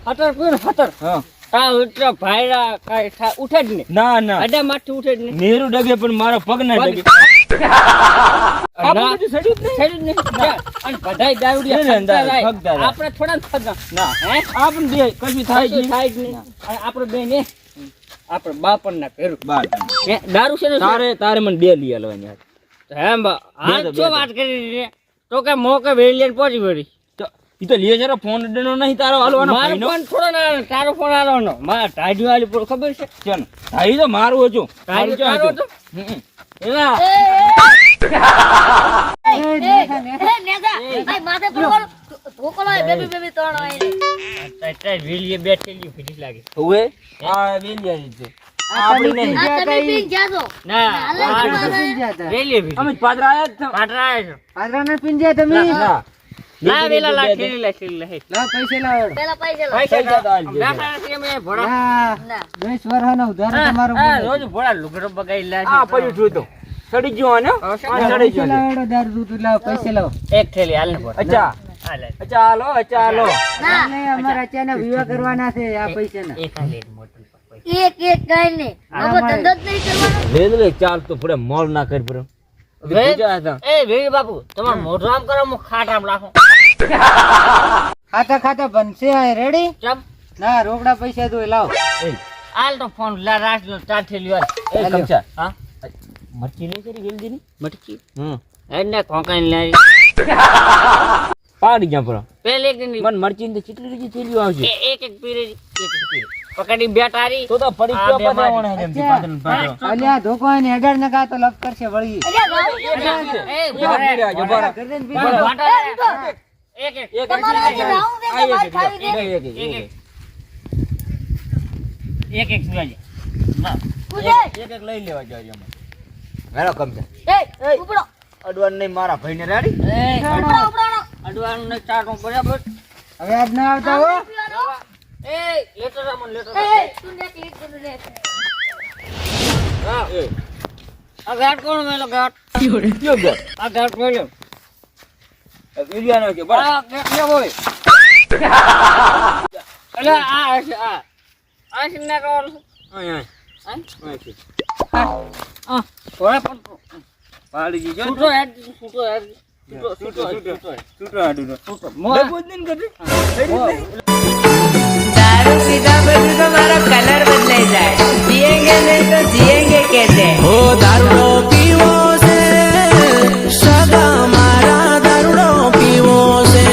હતર પીને હતર હા તા ઉતરા ભાઈરા કાઈ ઉઠે જ નહીં ના ના અડા માથે ઉઠે જ નહીં નેરું ડગે પણ મારા પગ ના ડગે ના સડ્યું જ નહીં અને બધાય દારૂડિયા આપણે થોડા ખગા ના હે આપણ દે કશું થાય જ નહીં. થાય જ નહીં અને આપણે બે ને આપણે બાપણ ના કર્યું બાર હે દારૂ છે ને તારે મને બે લઈ આલવાની હે બા આ શું વાત કરી રે તો કે મોકે વેલિયન પહોંચી વળી તો ઈ તો લે જરા ફોન ડનો નહીં તારો હાલવાનો મારો ફોન થોડો ના તારો ફોન આલવાનો મારા ટાઈડ વાળી પર ખબર છે ચાલ તારી તો મારું હતું ટાઈડ તારો તો એલા ટાઈડ વેલિય બેઠેલી ફીટી લાગે ઓએ આ વેલિયા છે આપણી નહીં ના વેલિય ફીટી અમે પાદરા આયા જ પાટરા આવ્યો પાદરા ના પીંજ્યા તમે ના ના વેલા લા ખેલી લા લાવ પૈસા લાવો પૈસા બેઠા છે મે ભોળા ના 10 વર્ષનો ઉધાર તમારો રોજ ભોળા લુગડો બગાઈ લા આ પડ્યું છું તો સડી ગયો આને સડી ગયો લાવડો દારૂ દૂધ લાવ પૈસા લાવો એક થેલી હાલ ને ભોળા અચ્છા હાલ અચ્છા હાલો નહીં અમારા ચાના વિવાહ કરવાના છે આ પૈસા ના એક હાલ એક મોટલ લે લે ચાલ તો પડે મોલ ના કરી પર એ વેરી બાપુ તમાર મોઢું આમ કરો હું ખાટ આમ રાખો ખાતા ખાતા બનશે આ રેડી ચમ ના રોકડા પૈસા દો લાવ હાલ તો ફોન લા રાખ લો ચાર થેલી વાળ એ કમચા હા મરચી નહીં કરી વેલજી ની મટકી હમ એને કોકાઈ લાવી પાડી ગયા પર પેલે કે ની મન મરચી ને કેટલી રીજી થેલીઓ આવશે એક એક પીરે એક એક પીરે પકડી બેટારી તો પડી આ ગયો બે પતાવણે એમ થી પાદન પાડો અલ્યા ધોકો ને હેડર ન કા તો લપ કરશે વળી એ ભરે જબરા કરી દે ને એક એક એક એક એક સુરાજી ના એક લઈ લેવા જોઈએ અમે હેલો કમચા અડવાન નહીં મારા ભાઈને રેડી એ અડવાનું ને ચાટો બરાબર હવે આજ ના આવતા હો એ લેટર રામન લેટર હા એ આ ગાટ કોણ મેલો ગાટ કયો ગયો આ ગાટ મેલો વિડિયા નો કે બરાબર આ ગાટ લે બોય અલે આ ના કોલ આય આ આય ઓરે પણ પાડી ગયો છૂટો હેડ છૂટો હેડ છૂટો હાડું મો બોલ નહીં કરી दारू पीता बदल तो हमारा कलर बदल जाए जिएंगे नहीं तो जिएंगे कैसे हो दारू पीवो से सदा मारा दारू पीवो से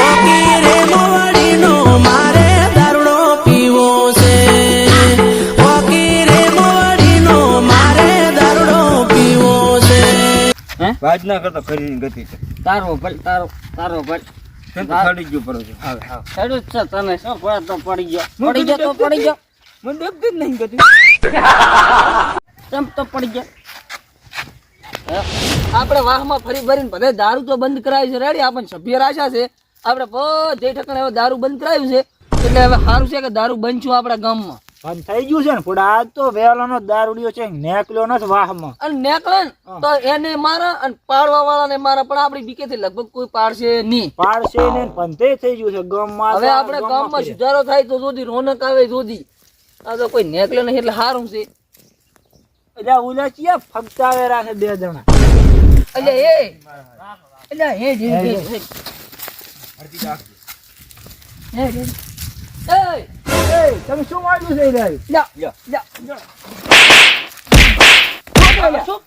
ओकी रे मोवाड़ी नो मारे दारू पीवो से ओकी रे मोवाड़ी नो मारे दारू पीवो से વાત ના કરતો ખરી ગતિ છે તારો ભલ તારો ભલ તે તો ખડી ગયો પડો છે હેડો છે તને શું પડે તો પડી ગયો તો પડી ગયો મને દેખતી જ નહીં ગતિ ચમ તો પડી ગયો આપણે વાહમાં ફરી ભરીને બધે દારૂ તો બંધ કરાવ્યું છે રેડી આપણને સભ્ય રાશા છે આપણે બધે ઠેકાણે હવે દારૂ બંધ કરાવ્યું છે એટલે હવે સારું છે કે દારૂ બંધ છું આપણા ગામમાં પણ થઈ ગયું છે ને પણ આ તો વેલાનો દારૂડિયો છે નેકલ્યો નથી વાહમાં અને નેકળે ને તો એને મારા અને પાડવા વાળાને મારા પણ આપણી બીકેથી લગભગ કોઈ પાડશે નહીં પાડશે ને પણ તે થઈ ગયું છે ગામમાં હવે આપણે ગામમાં સુધારો થાય તો જોધી રોનક આવે જોધી આ તો કોઈ નેકળે નહીં એટલે સારું છે એટલે ઉલા ચિયા ફગતાવે રાખે બે જણા એટલે હે તમે શું વાગ્યું છે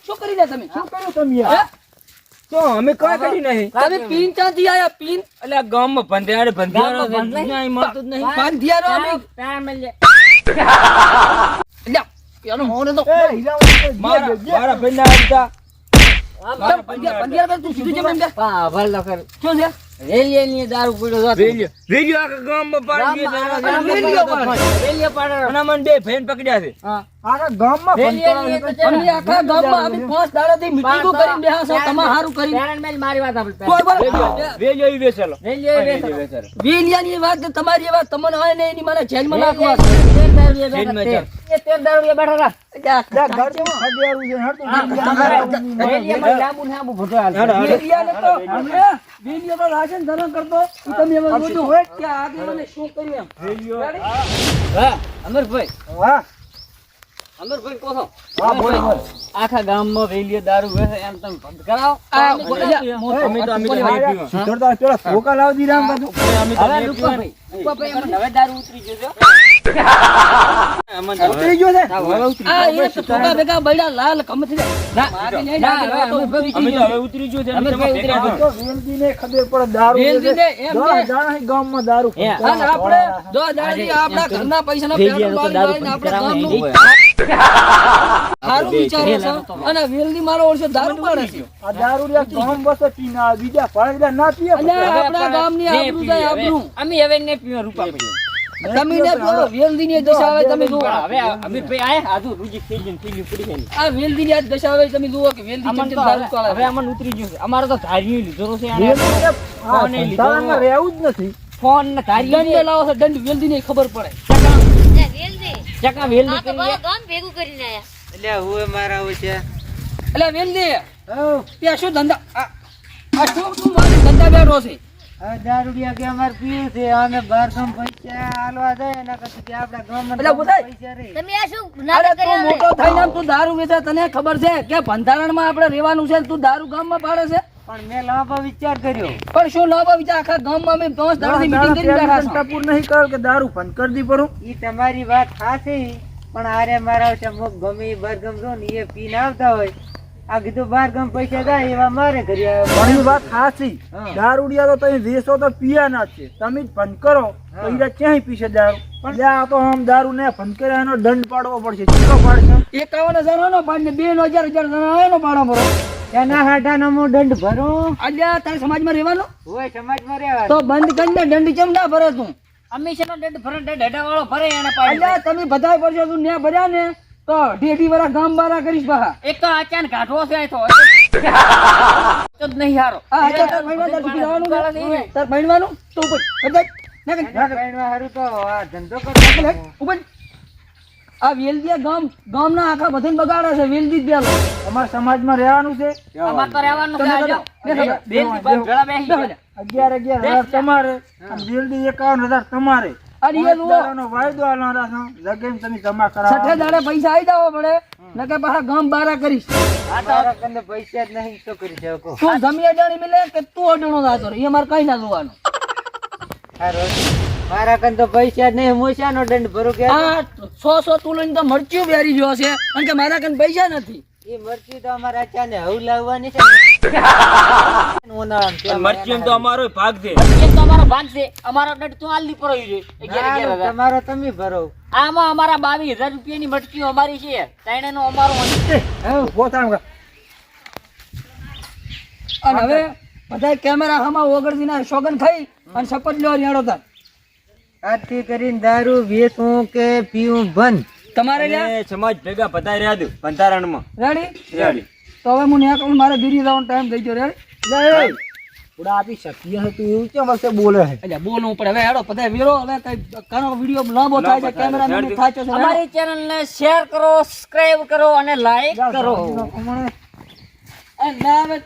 શું કરી લે તમે શું કર્યું તમે તો અમે કઈ કરી નહીં તમે પીન ચાંદી આયા પીન એટલે આ ગામમાં બંધિયારો બંધિયારો નહીં મળતું જ નહીં બાંધિયારો અમે તાર મળ લે લ્યા પેલો હોને તો મારા ભાઈ ના આવતા બંધિયારો તું સીધું જમે પા ભલ ન કર શું છે રેલિયની દારૂ પીડો વિડિયો આખા ગામમાં પાડી રેલિયો પાડો અને મને બે ફેન પકડ્યા છે હા આખા ગામમાં રેલિયની તો અમે આખા ગામમાં અમે 5 દાડાથી મીટિંગો કરીને બેહા છો તમાર હારું કરીને પેરણ મેલ મારી વાત આપણે કોઈ બોલ વેલ્યો ઈ વેચેલો રેલિયો વેલિયાની વાત ને તમારી વાત તમને હોય ને એની મને જેલમાં નાખવા તેર દારૂ બેઠા વેલિયાને તો વેલિયાનો રાજ છે ને ધરણ કરતો ઈ તમે એમાં જોજો કે આગેવાને શું કર્યું એમ. Ready? હા અમરભાઈ વાહ અમરભાઈ કહો હા બોલો બોલો આખા ગામમાં વેલીએ દારૂ વેચે એમ તમે બંધ કરાવો આ અમે તો નહીં પીવા. સિત્તોતેર પેલા સોકા લાવી દીધા આમ બધું હવે રૂપાભાઈ અમને હવે દારૂ ઉતરી ગયો છે. ઉતરી ગયો છે હવે ઉતરી આ એ તો થોડા ભેગા બૈડા લાલ કમથી જાય. મારી નહીં ના, લાગે, હવે તો અમે તો હવે ઉતરી ગયો છે. અમરભાઈ ઉતરી ગયો. તો વેલજીને ખબર પડે દારૂ વેલજીને એમ દસ ને. જણા ગામમાં દારૂ હે. અને આપણે જો દાડી આપણા ઘરના પૈસાના વેલીએ પેટ્રોલ તો દારૂ બાળી બંધ આપણે કરાવવા ગામનું સારું વિચારે છે અને વેલજી મારો ઓળશે દારૂ પાડે છે આ દારૂ ગામ બસે પીને આવે, બીજા પાડેલા ના પીએ અને આપણા ગામની આબરૂ જાય આબરૂ. અમે હવે નહીં પીવા રૂપાભાઈ. તમે ને તો વેલજીની દશા આવે તમે જુઓ. હવે અમીરભાઈ આયા આજુ રૂજી થઈ ગયું પડી ગઈ. આ વેલજીની આ દશા આવે તમે જુઓ કે વેલજી અમને ચમચમ તો દારૂ હવે ચાલે. અમને ઉતરી ગયું છે. અમારે તો ધાર્યું લીધો છે આને. વેલજીને આ ફોન એ લીધો. સંતાનમાં રહેવું જ નથી. ફોન ને ધાર્યું દંડ લાવો છો દંડ વેલજીને ખબર પડે. ચકા વેલની આ તો કરી બહુ ગામ ભેગું કરીને આયા. એટલે વેલજી ત્યાં શું ધંધા આ શું તું મારી ધંધા બેઠો છે. હવે દારૂડિયા કે અમારે પીવું છે, અમે બહાર ગામ પૈસા હાલવા જાય એના કરતા કે આપણા ગામમાં એટલે બોલાય. પૈસા રહે. તમે આ શું અરે નાટક તું કર્યા મોટો થઈને આમ તું દારૂ વેચે તને ખબર છે કે બંધારણમાં આપણે રહેવાનું છે ને તું દારૂ ગામમાં પાડે છે. પણ મેં લાંબો વિચાર કર્યો. પણ શું લાભ વિચાર આખા ગામમાં અમે 5 દાડાથી મીટિંગ કરી બેઠા છો. ટપુર નહીં કરો કે દારૂ બંધ કરી દી પડું. ઈ તમારી વાત સાચી, પણ આરે મારા ચમક ગમે ઈ બરગમ જો ને એ પીને આવતા હોય, આ કીધું બાર ગામ પૈસા જાય એવા મારે કરી પણ ઈ વાત સાચી. દારૂડિયા તો તમે વેચો તો પીયા ના છે, તમે જ બંધ કરો તો ઈ ક્યાંય પીશે દારૂ. પણ આ તો આમ દારૂ ને બંધ કરે એનો દંડ પાડવો પડશે. કેટલો પાડશે? 51,000 નો પાડીને 2,000 જણા એનો ભાડો ભરો. એના હાટાનો હું દંડ ભરું. અલ્યા તારા સમાજમાં રહેવાનું હોય સમાજમાં રહેવા તો બંધ કરીને દંડ કેમ ના ભરે તું? અમે શેનો દંડ ભરે દંડ હેડાવાળો ભરે એને પાડી અલ્યા તમે બધા પડશો તું ન્યા ભર્યા ને તો 1.5 વર્ષ ગામ બારા કરીશ પાછા. એક તો અચાનક કાઢવો છે તો તો જ નહીં હારો આ હતા તાર ભણવા તાર છૂટી જવાનું ને? તાર ભણવાનું તો ઉપર બધા હારું તો આ ધંધો ઉપર આ વેલદિયા ગામના આખા બધાને બગાડે છે. વેલદી જ બેલો અમારા સમાજમાં રહેવાનું છે. અમાર તો રહેવાનું છે આજો. બેન થી ભેળા બેસી ગયા. 11,000 તમારે અને જલ્દી 51,000 તમારે. અરે એ જુઓ દાડાનો વાયદો આલવાનો છે. જગ્યાએ તમે જમા કરાવો. 60 દાડે પૈસા આવી જવા પડે નકે પાછા ગામ બારા કરીશ. મારા કને પૈસા જ નહીં, શું કરી શકો? તું જમી અડાણી મિલે કે તું અડાણો જાતો રહે એ મારે કઈ ના જોવાનું. મારા કને તો પૈસા જ નહીં, હું શાનો દંડ ભરું કે? આ 100 તું લઈને તો મરચ્યું બેરી ગયો છે અને કે મારા કને પૈસા નથી. એ મરચી તો અમારા ચાને હવ લાવવાની છે. મરચી એમ તો અમારો ભાગ છે. એમ તો અમારો ભાગ છે. અમારો દંડ તો હાલ ની પરોઈ છે 11,000. તમારો તમે ભરો. આમાં અમારા 22,000 રૂપિયાની મટકીઓ અમારી છે. ત્રણેયનો અમારો અને હવે બધા કેમેરા સામા ઓગળથી ના સોગન ખાઈ અને શપથ લેવા યાડો તાર. આજથી કરીને દારૂ વેચવું કે પીવું બંધ. તમારે લ્યા અને સમાજ ભેગા બધા રહ્યા દઉં બંધારણમાં. રેડી? રેડી. તો હવે હું ન્યા કહું મારે બીરી જવાનો ટાઈમ થઈ ગયો. રેડી? આપી શકીએ તું એવું કેમ વખતે બોલે છે? એટલે બોલવું પડે. હવે હેડો બધા વેરો હવે કઈ ઘણો વિડીયો લાંબો થાય છે કેમેરામેન થાચો છે. અમારી ચેનલને શેર કરો, સબસ્ક્રાઇબ કરો અને લાઈક કરો. અને ના હવે